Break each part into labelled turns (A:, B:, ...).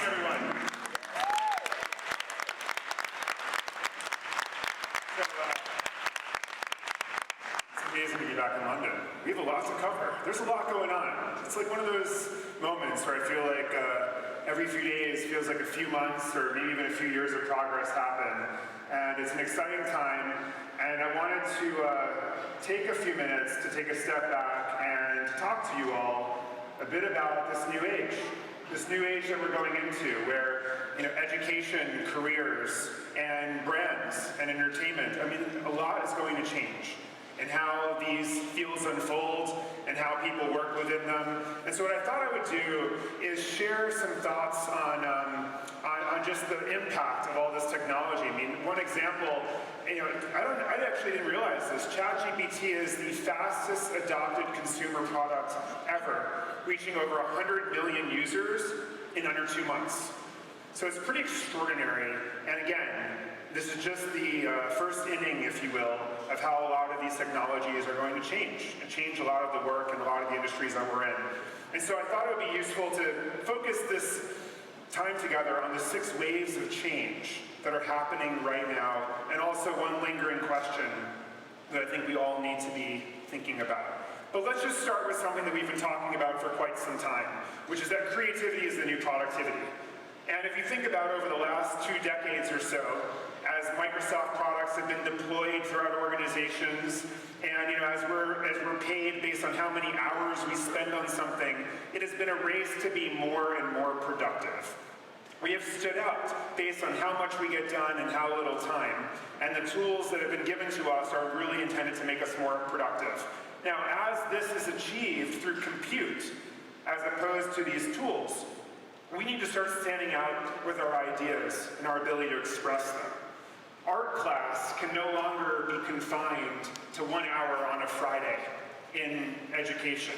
A: evening, everyone. It's amazing to be back in London. We have a lot to cover. There's a lot going on. It's like one of those moments where I feel like every few days feels like a few months or maybe even a few years of progress happen. And it's an exciting time. And I wanted to take a few minutes to take a step back and talk to you all a bit about this new age. This new age that we're going into, where education, careers, and brands and entertainment, I mean, a lot is going to change, and how these fields unfold, and how people work within them. And so what I thought I would do is share some thoughts on just the impact of all this technology. I mean, one example, I actually didn't realize this. ChatGPT is the fastest adopted consumer product ever, reaching over 100 million users in under 2 months. So it's pretty extraordinary. And again, this is just the first inning, if you will, of how a lot of these technologies are going to change, and change a lot of the work and a lot of the industries that we're in. And so I thought it would be useful to focus this time together on the 6 waves of change that are happening right now, and also one lingering question that I think we all need to be thinking about. But let's just start with something that we've been talking about for quite some time, which is that creativity is the new productivity. And if you think about over the last 2 decades or so, as Microsoft products have been deployed throughout organizations, and as we're paid based on how many hours we spend on something, it has been a race to be more and more productive. We have stood out based on how much we get done in how little time, and the tools that have been given to us are really intended to make us more productive. Now, as this is achieved through compute, as opposed to these tools, we need to start standing out with our ideas and our ability to express them. Art class can no longer be confined to 1 hour on a Friday in education.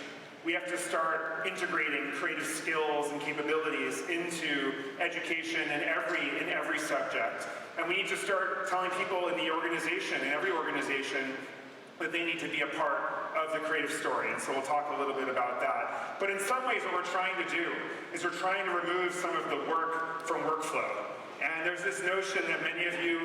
A: We have to start integrating creative skills and capabilities into education in every subject. And we need to start telling people in the organization, in every organization, that they need to be a part of the creative story. And so we'll talk a little bit about that. But in some ways, what we're trying to do is we're trying to remove some of the work from workflow. And there's this notion that many of you,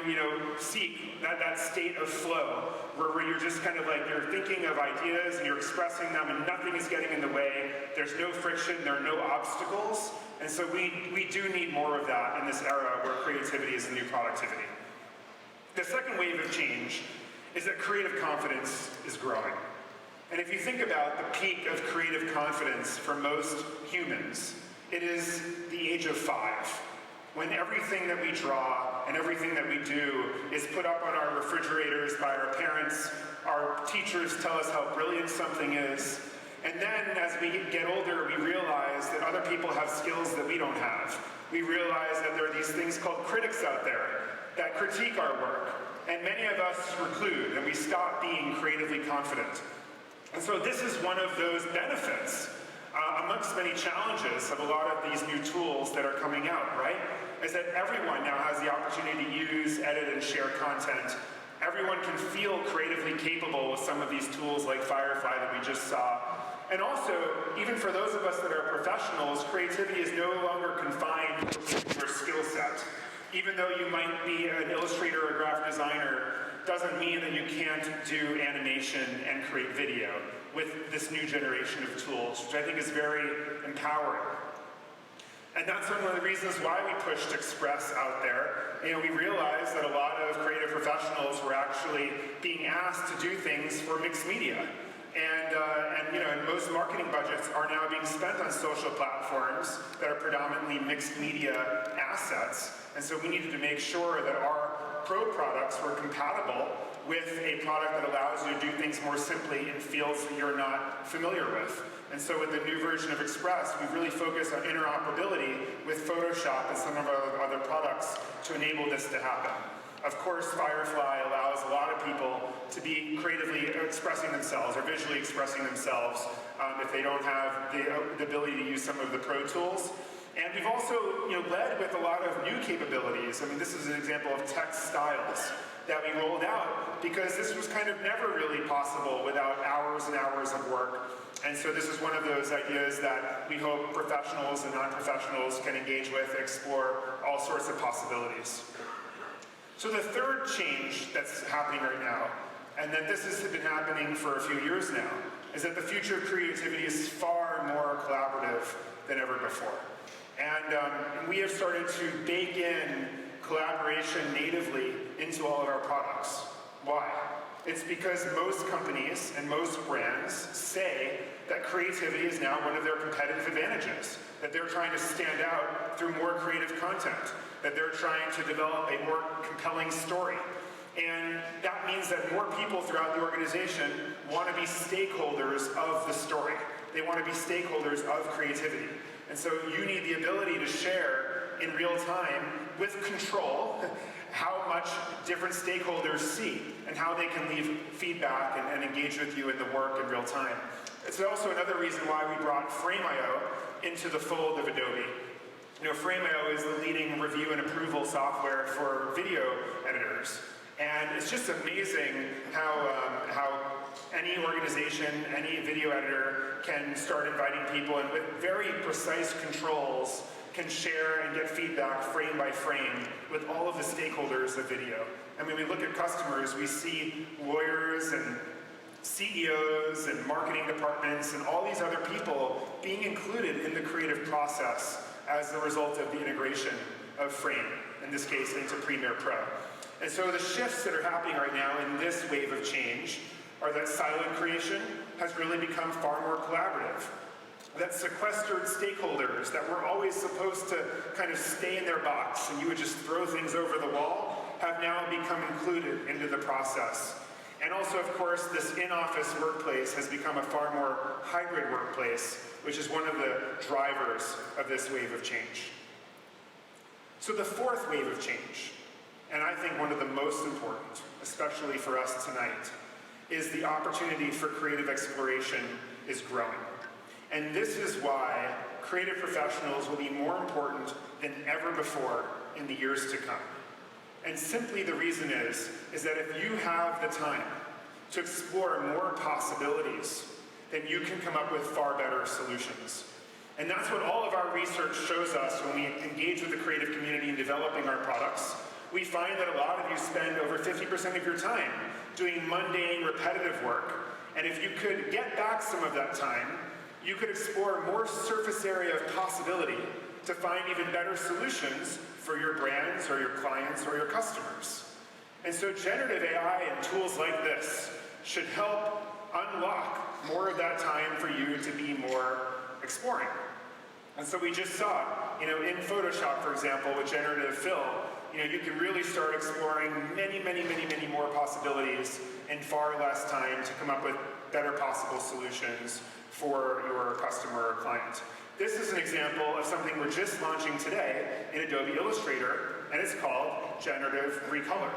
A: seek, that state of flow, where you're just kind of like, you're thinking of ideas and you're expressing them and nothing is getting in the way. There's no friction, there are no obstacles. And so we do need more of that in this era where creativity is the new productivity. The second wave of change is that creative confidence is growing. And if you think about the peak of creative confidence for most humans, it is the age of 5. When everything that we draw and everything that we do is put up on our refrigerators by our parents, our teachers tell us how brilliant something is, and then as we get older, we realize that other people have skills that we don't have. We realize that there are these things called critics out there that critique our work, and many of us reclude and we stop being creatively confident. And so this is one of those benefits amongst many challenges of a lot of these new tools that are coming out, right? Is that everyone now has the opportunity to use, edit, and share content. Everyone can feel creatively capable with some of these tools like Firefly that we just saw. And also, even for those of us that are professionals, creativity is no longer confined to a particular skill set. Even though you might be an illustrator or graphic designer, doesn't mean that you can't do animation and create video with this new generation of tools, which I think is very empowering. And that's one of the reasons why we pushed Express out there. We realized that a lot of creative professionals were actually being asked to do things for mixed media. And most marketing budgets are now being spent on social platforms that are predominantly mixed media assets. And so we needed to make sure that our pro products were compatible with a product that allows you to do things more simply in fields that you're not familiar with. And so with the new version of Express, we've really focused on interoperability with Photoshop and some of our other products to enable this to happen. Of course, Firefly allows a lot of people to be creatively expressing themselves or visually expressing themselves if they don't have the ability to use some of the pro tools. And we've also led with a lot of new capabilities. I mean, this is an example of text styles that we rolled out because this was kind of never really possible without hours and hours of work And so this is one of those ideas that we hope professionals and non-professionals can engage with and explore all sorts of possibilities. So the third change that's happening right now, and that this has been happening for a few years now, is that the future of creativity is far more collaborative than ever before. And we have started to bake in collaboration natively into all of our products. Why? It's because most companies and most brands say that creativity is now one of their competitive advantages, that they're trying to stand out through more creative content, that they're trying to develop a more compelling story. And that means that more people throughout the organization want to be stakeholders of the story. They want to be stakeholders of creativity. And so you need the ability to share in real time with control how much different stakeholders see and how they can leave feedback and engage with you in the work in real time. It's also another reason why we brought Frame.io into the fold of Adobe. You know, Frame.io is the leading review and approval software for video editors. And it's just amazing how any organization, any video editor can start inviting people and with very precise controls can share and get feedback frame by frame with all of the stakeholders of video. And when we look at customers, we see lawyers and CEOs and marketing departments and all these other people being included in the creative process as a result of the integration of Frame, in this case into Premiere Pro. And so the shifts that are happening right now in this wave of change are that silent creation has really become far more collaborative. That sequestered stakeholders that were always supposed to kind of stay in their box and you would just throw things over the wall have now become included into the process. And also, of course, this in-office workplace has become a far more hybrid workplace, which is one of the drivers of this wave of change. So the fourth wave of change, and I think one of the most important, especially for us tonight, is the opportunity for creative exploration is growing. And this is why creative professionals will be more important than ever before in the years to come. And simply the reason is that if you have the time to explore more possibilities, then you can come up with far better solutions. And that's what all of our research shows us when we engage with the creative community in developing our products. We find that a lot of you spend over 50% of your time doing mundane, repetitive work. And if you could get back some of that time, you could explore more surface area of possibility to find even better solutions for your brands or your clients or your customers. And so generative AI and tools like this should help unlock more of that time for you to be more exploring. And so we just saw, in Photoshop, for example, with generative fill, you can really start exploring many, many, many, many more possibilities in far less time to come up with better possible solutions for your customer or client. This is an example of something we're just launching today in Adobe Illustrator, and it's called Generative Recolor.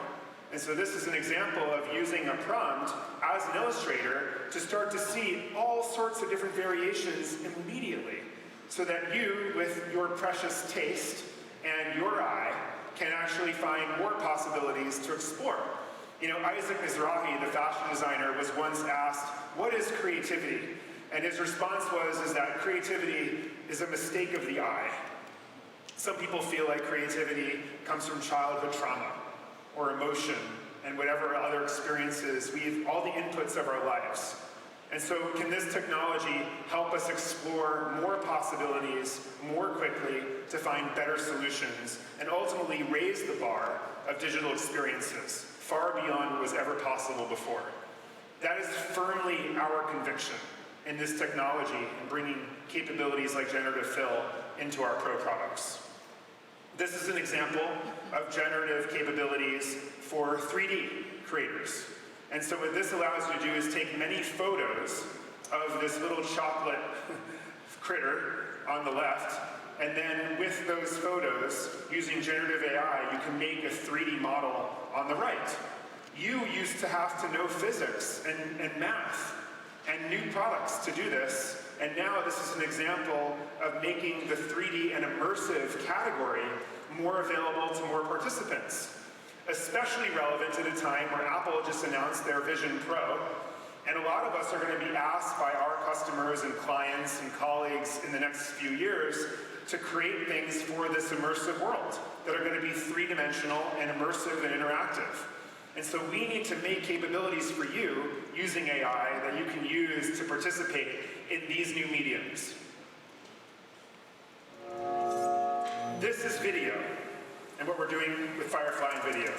A: And so this is an example of using a prompt as an illustrator to start to see all sorts of different variations immediately, so that you, with your precious taste and your eye, can actually find more possibilities to explore. Isaac Mizrahi, the fashion designer, was once asked, "What is creativity?" And his response was that creativity is a mistake of the eye. Some people feel like creativity comes from childhood trauma or emotion and whatever other experiences, all the inputs of our lives. And so can this technology help us explore more possibilities more quickly to find better solutions and ultimately raise the bar of digital experiences far beyond what was ever possible before? That is firmly our conviction in this technology and bringing capabilities like generative fill into our pro products. This is an example of generative capabilities for 3D creators. And so what this allows you to do is take many photos of this little chocolate critter on the left, and then with those photos, using generative AI, you can make a 3D model on the right. You used to have to know physics and math and new products to do this, and now this is an example of making the 3D and immersive category more available to more participants. Especially relevant at a time where Apple just announced their Vision Pro, And a lot of us are going to be asked by our customers and clients and colleagues in the next few years to create things for this immersive world that are going to be three-dimensional and immersive and interactive. And so we need to make capabilities for you using AI that you can use to participate in these new mediums. This is video, and what we're doing with Firefly and video.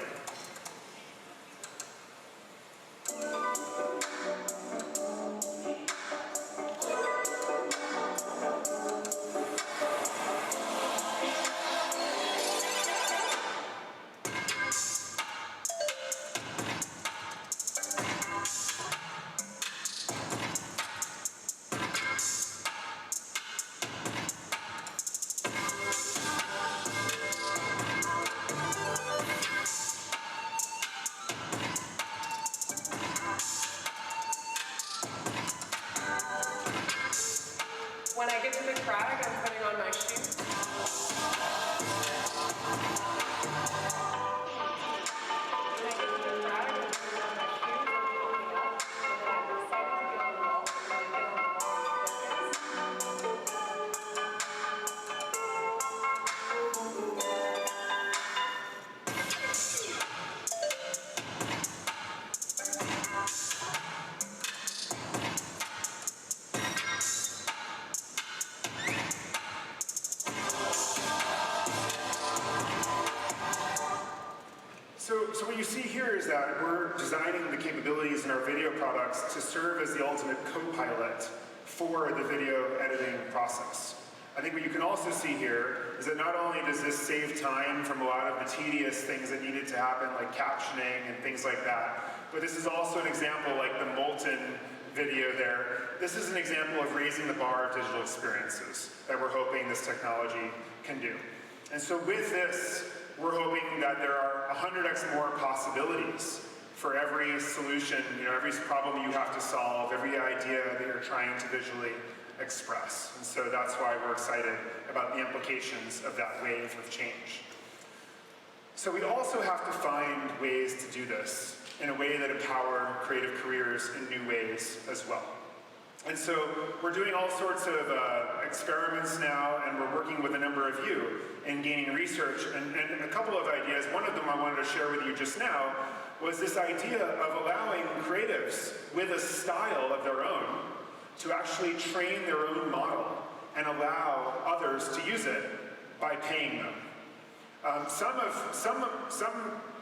B: When I get to the crag, I'm putting on my shoes. When I get to the crag, I'm putting on my shoes, I'm walking up, and then I'm excited to get on the wall, and I get on the wall with
A: So what you see here is that we're designing the capabilities in our video products to serve as the ultimate co-pilot for the video editing process. I think what you can also see here is that not only does this save time from a lot of the tedious things that needed to happen, like captioning and things like that, but this is also an example like the Molten video there. This is an example of raising the bar of digital experiences that we're hoping this technology can do. And so with this, we're hoping that there are 100x more possibilities for every solution, every problem you have to solve, every idea that you're trying to visually express. And so that's why we're excited about the implications of that wave of change. So we also have to find ways to do this in a way that empower creative careers in new ways as well. And so we're doing all sorts of experiments now, and we're working with a number of you in gaining research, and a couple of ideas. One of them I wanted to share with you just now was this idea of allowing creatives with a style of their own to actually train their own model and allow others to use it by paying them. Some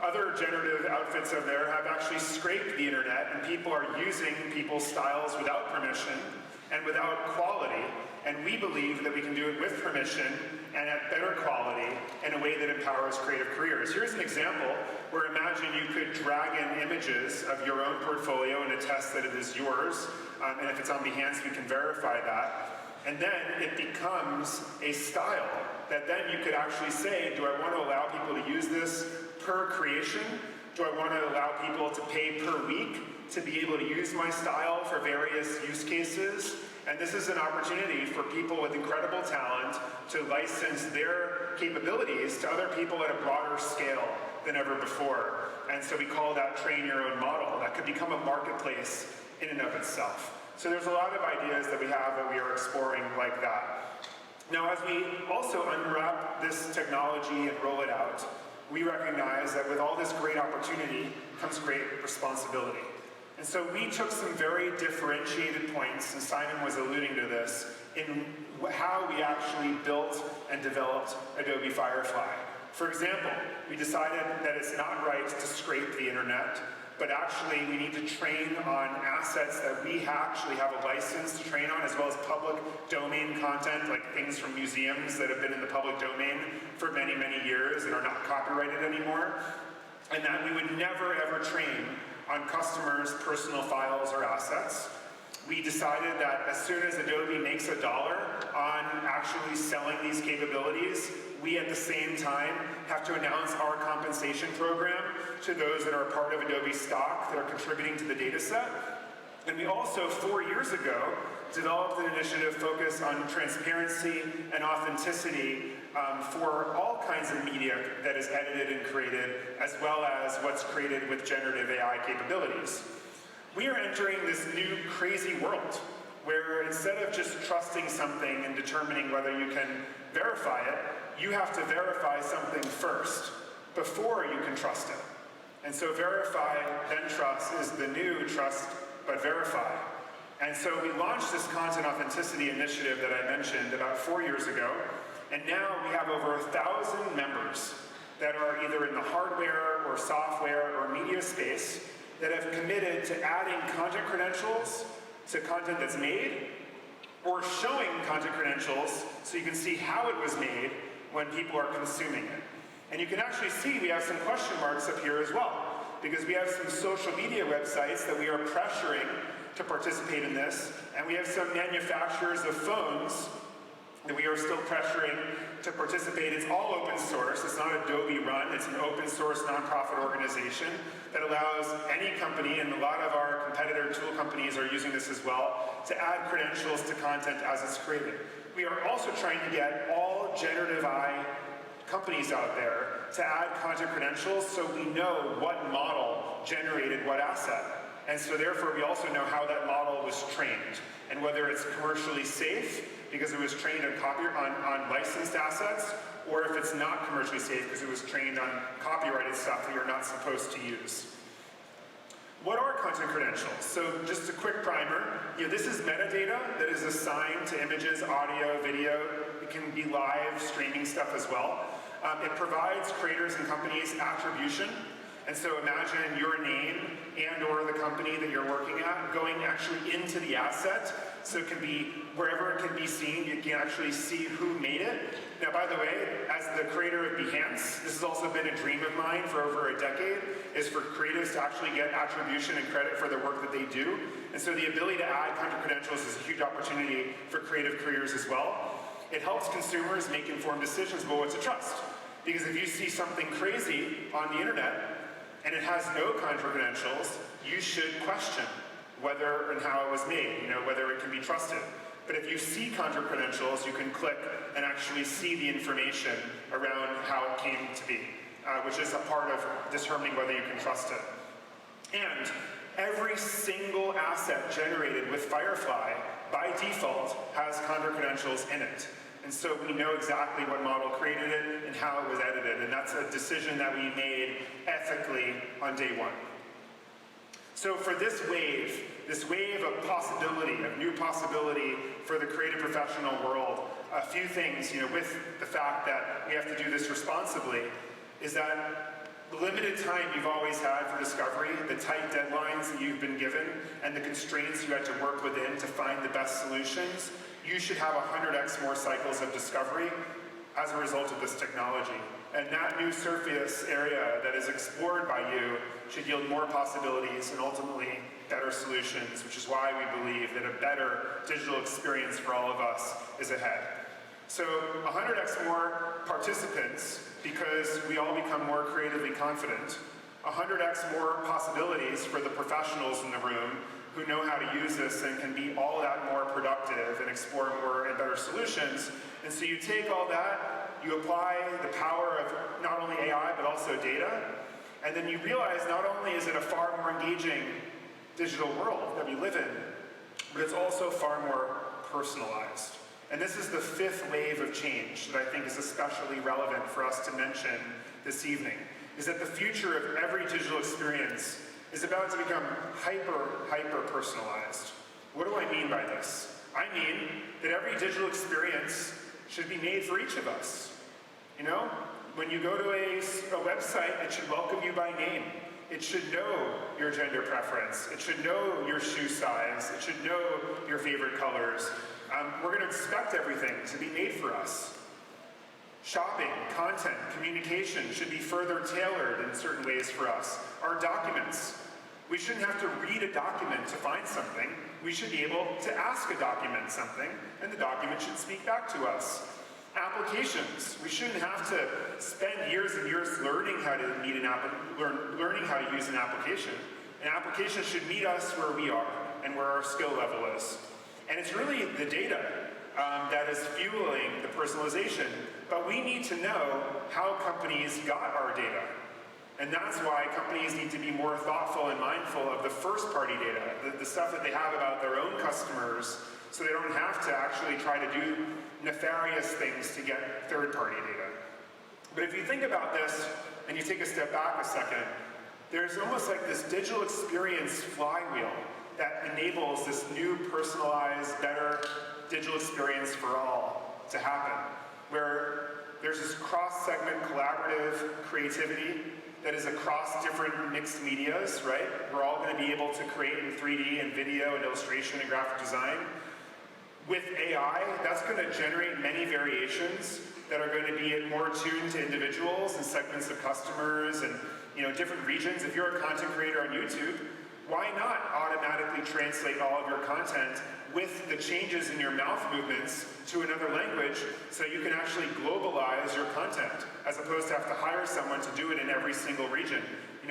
A: other generative outfits out there have actually scraped the internet, and people are using people's styles without permission and without quality, and we believe that we can do it with permission and at better quality in a way that empowers creative careers. Here's an example where imagine you could drag in images of your own portfolio and attest that it is yours, and if it's on Behance, we can verify that. And then it becomes a style that then you could actually say, do I want to allow people to use this per creation? Do I want to allow people to pay per week to be able to use my style for various use cases? And this is an opportunity for people with incredible talent to license their capabilities to other people at a broader scale than ever before. And so we call that train your own model. That could become a marketplace in and of itself. So there's a lot of ideas that we have that we are exploring like that. Now, as we also unwrap this technology and roll it out, we recognize that with all this great opportunity comes great responsibility. And so we took some very differentiated points, and Simon was alluding to this, in how we actually built and developed Adobe Firefly. For example, we decided that it's not right to scrape the internet, but actually we need to train on assets that we actually have a license to train on, as well as public domain content, like things from museums that have been in the public domain for many, many years and are not copyrighted anymore. And that we would never ever train on customers' personal files or assets. We decided that as soon as Adobe makes $1 on actually selling these capabilities, we at the same time have to announce our compensation program to those that are a part of Adobe stock that are contributing to the data set. And we also, 4 years ago, developed an initiative focused on transparency and authenticity for all kinds of media that is edited and created, as well as what's created with generative AI capabilities. We are entering this new crazy world where instead of just trusting something and determining whether you can verify it, you have to verify something first before you can trust it. And so verify, then trust is the new trust but verify. And so we launched this content authenticity initiative that I mentioned about 4 years ago, and now we have over 1,000 members that are either in the hardware or software or media space that have committed to adding content credentials to content that's made, or showing content credentials so you can see how it was made when people are consuming it. And you can actually see we have some question marks up here as well, because we have some social media websites that we are pressuring to participate in this, and we have some manufacturers of phones that we are still pressuring to participate. It's all open source. It's not Adobe run. It's an open source nonprofit organization that allows any company, and a lot of our competitor tool companies are using this as well, to add credentials to content as it's created. We are also trying to get all generative AI companies out there to add content credentials so we know what model generated what asset. And so therefore we also know how that model was trained and whether it's commercially safe because it was trained on licensed assets, or if it's not commercially safe because it was trained on copyrighted stuff that you're not supposed to use. What are content credentials? So just a quick primer. This is metadata that is assigned to images, audio, video. It can be live streaming stuff as well. It provides creators and companies attribution. And so imagine your name and or the company that you're working at going actually into the asset. So it can be wherever it can be seen, you can actually see who made it. Now, by the way, as the creator of Behance, this has also been a dream of mine for over a decade, is for creatives to actually get attribution and credit for the work that they do. And so the ability to add content credentials is a huge opportunity for creative careers as well. It helps consumers make informed decisions about what to trust. Because if you see something crazy on the internet, and it has no content credentials, you should question whether and how it was made, whether it can be trusted. But if you see content credentials, you can click and actually see the information around how it came to be, which is a part of determining whether you can trust it. And every single asset generated with Firefly, by default, has content credentials in it. And so we know exactly what model created it and how it was edited. And that's a decision that we made ethically on day one. So for this wave of possibility, of new possibility for the creative professional world, a few things, with the fact that we have to do this responsibly, is that the limited time you've always had for discovery, the tight deadlines that you've been given, and the constraints you had to work within to find the best solutions, you should have 100x more cycles of discovery as a result of this technology. And that new surface area that is explored by you should yield more possibilities and ultimately better solutions, which is why we believe that a better digital experience for all of us is ahead. So 100x more participants because we all become more creatively confident, 100x more possibilities for the professionals in the room who know how to use this and can be all that more productive and explore more and better solutions. And so you take all that, you apply the power of not only AI but also data, and then you realize not only is it a far more engaging digital world that we live in, but it's also far more personalized. And this is the fifth wave of change that I think is especially relevant for us to mention this evening, is that the future of every digital experience is about to become hyper personalized. What do I mean by this? I mean that every digital experience should be made for each of us. When you go to a website, it should welcome you by name. It should know your gender preference. It should know your shoe size. It should know your favorite colors. We're going to expect everything to be made for us. Shopping, content, communication should be further tailored in certain ways for us. Our documents. We shouldn't have to read a document to find something. We should be able to ask a document something, and the document should speak back to us. Applications. We shouldn't have to spend years and years learning how to learning how to use an application. An application should meet us where we are and where our skill level is. And it's really the data that is fueling the personalization. But we need to know how companies got our data. And that's why companies need to be more thoughtful and mindful of the first-party data, the stuff that they have about their own customers, so they don't have to actually try to do nefarious things to get third-party data. But if you think about this, and you take a step back a second, there's almost like this digital experience flywheel that enables this new personalized, better digital experience for all to happen, where there's this cross-segment collaborative creativity that is across different mixed medias, right? We're all going to be able to create in 3D and video and illustration and graphic design. With AI, that's going to generate many variations that are going to be more tuned to individuals and segments of customers and different regions. If you're a content creator on YouTube, why not automatically translate all of your content with the changes in your mouth movements to another language so you can actually globalize your content, as opposed to have to hire someone to do it in every single region.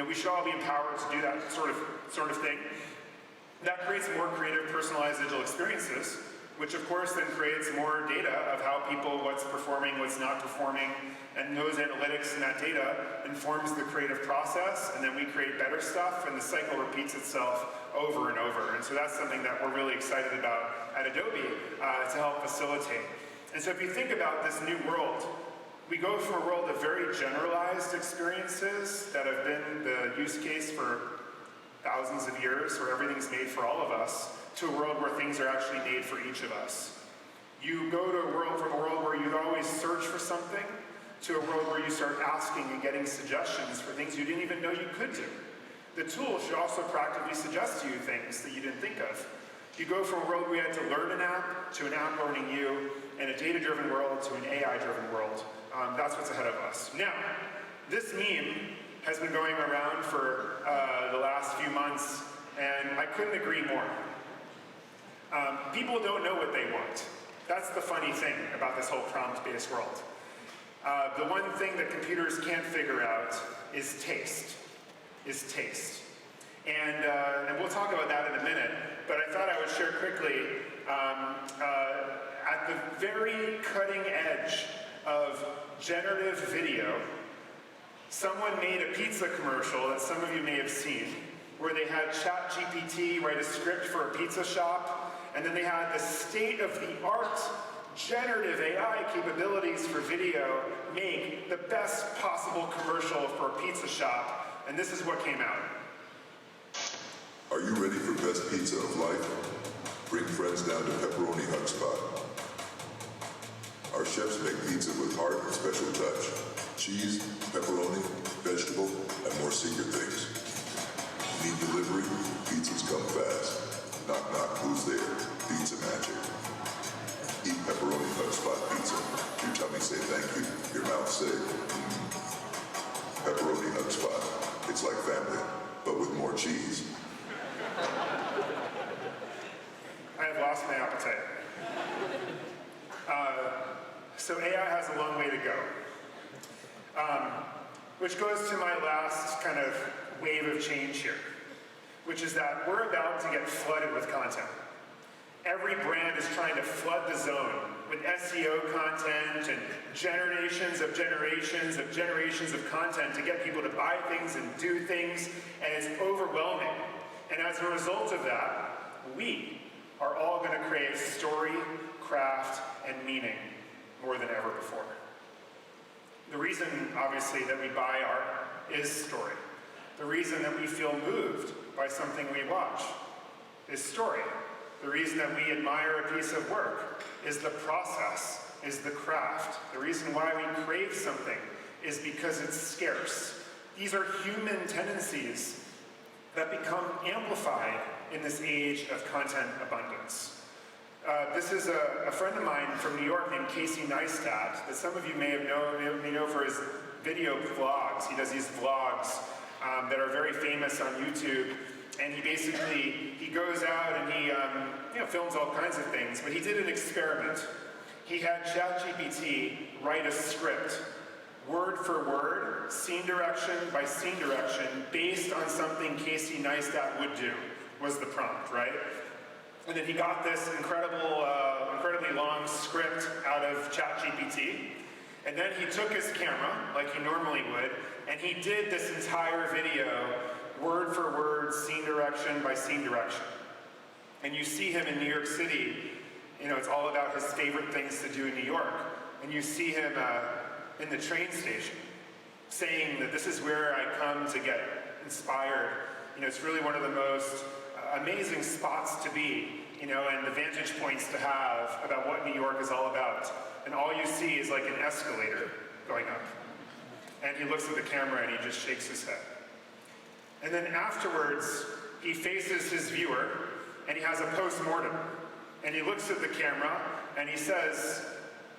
A: We should all be empowered to do that sort of thing. That creates more creative, personalized digital experiences, which of course then creates more data of how people, what's performing, what's not performing, and those analytics and that data informs the creative process, and then we create better stuff, and the cycle repeats itself over and over. And so that's something that we're really excited about at Adobe to help facilitate. And so if you think about this new world, we go from a world of very generalized experiences that have been the use case for thousands of years, where everything's made for all of us, to a world where things are actually made for each of us. You go to a world from a world where you always search for something, to a world where you start asking and getting suggestions for things you didn't even know you could do. The tool should also practically suggest to you things that you didn't think of. You go from a world where you had to learn an app, to an app learning you, and a data-driven world to an AI-driven world. That's what's ahead of us. Now, this meme has been going around for the last few months, and I couldn't agree more. People don't know what they want. That's the funny thing about this whole prompt-based world. The one thing that computers can't figure out is taste. And we'll talk about that in a minute, but I thought I would share quickly, at the very cutting edge of generative video, someone made a pizza commercial that some of you may have seen, where they had ChatGPT write a script for a pizza shop, and then they had the state-of-the-art generative AI capabilities for video make the best possible commercial for a pizza shop, and this is what came out.
C: Are you ready for best pizza of life? Bring friends down to Pepperoni Hut Spot. Our chefs make pizza with heart and special touch. Cheese, pepperoni, vegetable, and more secret things. Need delivery? Pizzas come fast. Knock knock, who's there? Pizza magic. Eat Pepperoni Hut Spot pizza. Your tummy say thank you. Your mouth say, Pepperoni Hut Spot. It's like family, but with more cheese.
A: I have lost my appetite. So AI has a long way to go. Which goes to my last kind of wave of change here, which is that we're about to get flooded with content. Every brand is trying to flood the zone with SEO content and generations of content to get people to buy things and do things, and it's overwhelming. And as a result of that, we are all going to crave story, craft, and meaning more than ever before. The reason, obviously, that we buy art is story. The reason that we feel moved by something we watch is story. The reason that we admire a piece of work is the process, is the craft. The reason why we crave something is because it's scarce. These are human tendencies that become amplified in this age of content abundance. This is a friend of mine from New York named Casey Neistat, that some of you may know for his video vlogs. He does these vlogs that are very famous on YouTube, and he goes out and he films all kinds of things, but he did an experiment. He had ChatGPT write a script, word for word, scene direction by scene direction, based on something Casey Neistat would do, was the prompt, right? And then he got this incredibly long script out of ChatGPT, And then he took his camera, like he normally would, and he did this entire video, word for word, scene direction by scene direction. And you see him in New York City, it's all about his favorite things to do in New York. And you see him in the train station saying that this is where I come to get inspired. It's really one of the most amazing spots to be, and the vantage points to have about what New York is all about. And all you see is like an escalator going up. And he looks at the camera and he just shakes his head. And then afterwards, he faces his viewer and he has a post-mortem. And he looks at the camera and he says,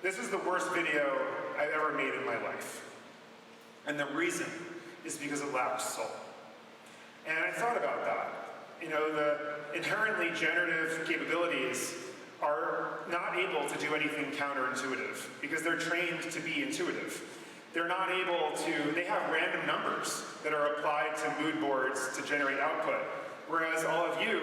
A: "This is the worst video I've ever made in my life. And the reason is because it lacks soul." And I thought about that. The inherently generative capabilities are not able to do anything counterintuitive because they're trained to be intuitive. They're not able to, they have random numbers that are applied to mood boards to generate output. Whereas all of you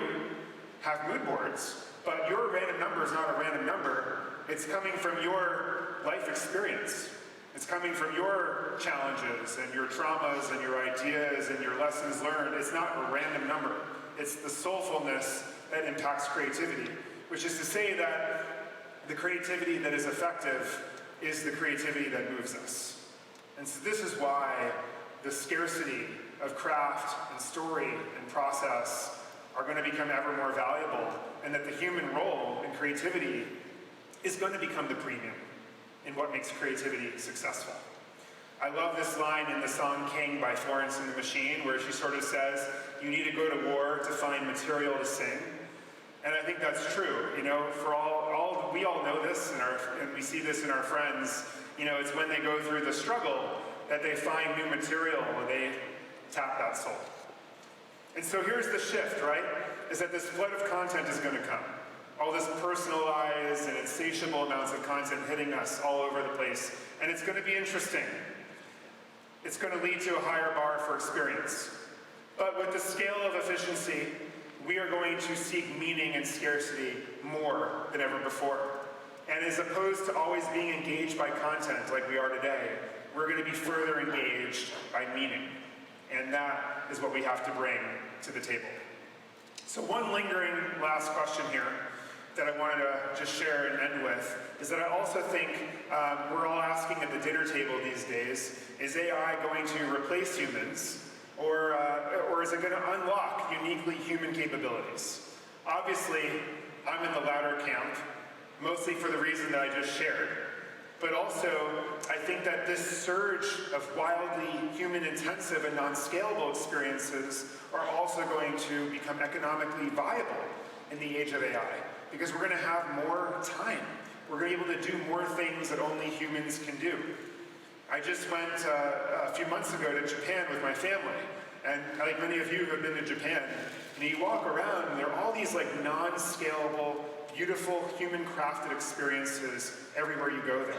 A: have mood boards, but your random number is not a random number. It's coming from your life experience. It's coming from your challenges and your traumas and your ideas and your lessons learned. It's not a random number. It's the soulfulness that impacts creativity, which is to say that the creativity that is effective is the creativity that moves us. And so this is why the scarcity of craft and story and process are going to become ever more valuable, and that the human role in creativity is going to become the premium in what makes creativity successful. I love this line in the song King by Florence and the Machine, where she sort of says, you need to go to war to find material to sing. And I think that's true. For we all know this, and we see this in our friends. It's when they go through the struggle that they find new material, or they tap that soul. And so here's the shift, right? Is that this flood of content is going to come. All this personalized and insatiable amounts of content hitting us all over the place. And it's going to be interesting. It's going to lead to a higher bar for experience. But with the scale of efficiency, we are going to seek meaning and scarcity more than ever before. And as opposed to always being engaged by content like we are today, we're going to be further engaged by meaning. And that is what we have to bring to the table. So one lingering last question here that I wanted to just share and end with is that I also think we're all asking at the dinner table these days, is AI going to replace humans, or is it going to unlock uniquely human capabilities? Obviously, I'm in the latter camp, mostly for the reason that I just shared. But also, I think that this surge of wildly human-intensive and non-scalable experiences are also going to become economically viable in the age of AI, because we're going to have more time. We're going to be able to do more things that only humans can do. I just went a few months ago to Japan with my family, and like many of you who have been to Japan, you walk around and there are all these non-scalable, beautiful, human-crafted experiences everywhere you go there.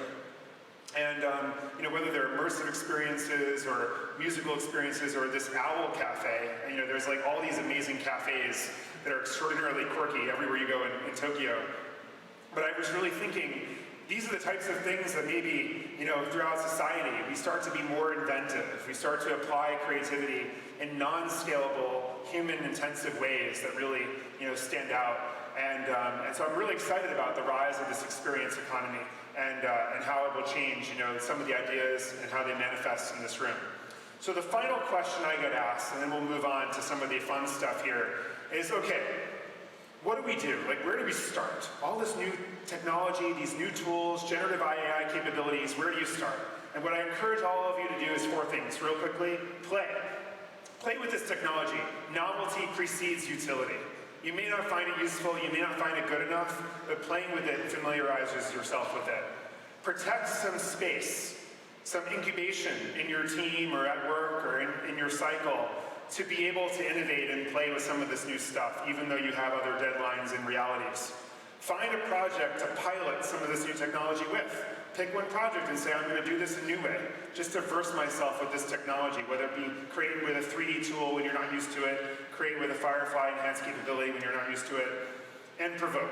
A: And whether they're immersive experiences or musical experiences or this owl cafe, there's all these amazing cafes that are extraordinarily quirky everywhere you go in Tokyo. But I was really thinking, these are the types of things that maybe, throughout society, we start to be more inventive. We start to apply creativity in non-scalable, human-intensive ways that really, stand out. And so I'm really excited about the rise of this experience economy and how it will change, some of the ideas and how they manifest in this room. So the final question I get asked, and then we'll move on to some of the fun stuff here, is, okay, what do we do? Where do we start? All this new technology, these new tools, generative AI capabilities, where do you start? And what I encourage all of you to do is 4 things, real quickly. Play. Play with this technology. Novelty precedes utility. You may not find it useful, you may not find it good enough, but playing with it familiarizes yourself with it. Protect some space, some incubation in your team or at work or in your cycle to be able to innovate and play with some of this new stuff, even though you have other deadlines and realities. Find a project to pilot some of this new technology with. Pick one project and say, I'm going to do this a new way, just to verse myself with this technology, whether it be creating with a 3D tool when you're not used to it, creating with a Firefly enhanced capability when you're not used to it, and provoke.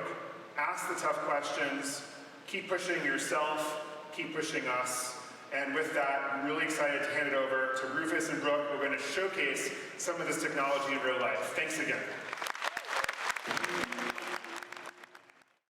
A: Ask the tough questions, keep pushing yourself, keep pushing us, And with that, I'm really excited to hand it over to Rufus and Brooke. We're going to showcase some of this technology in real life. Thanks again.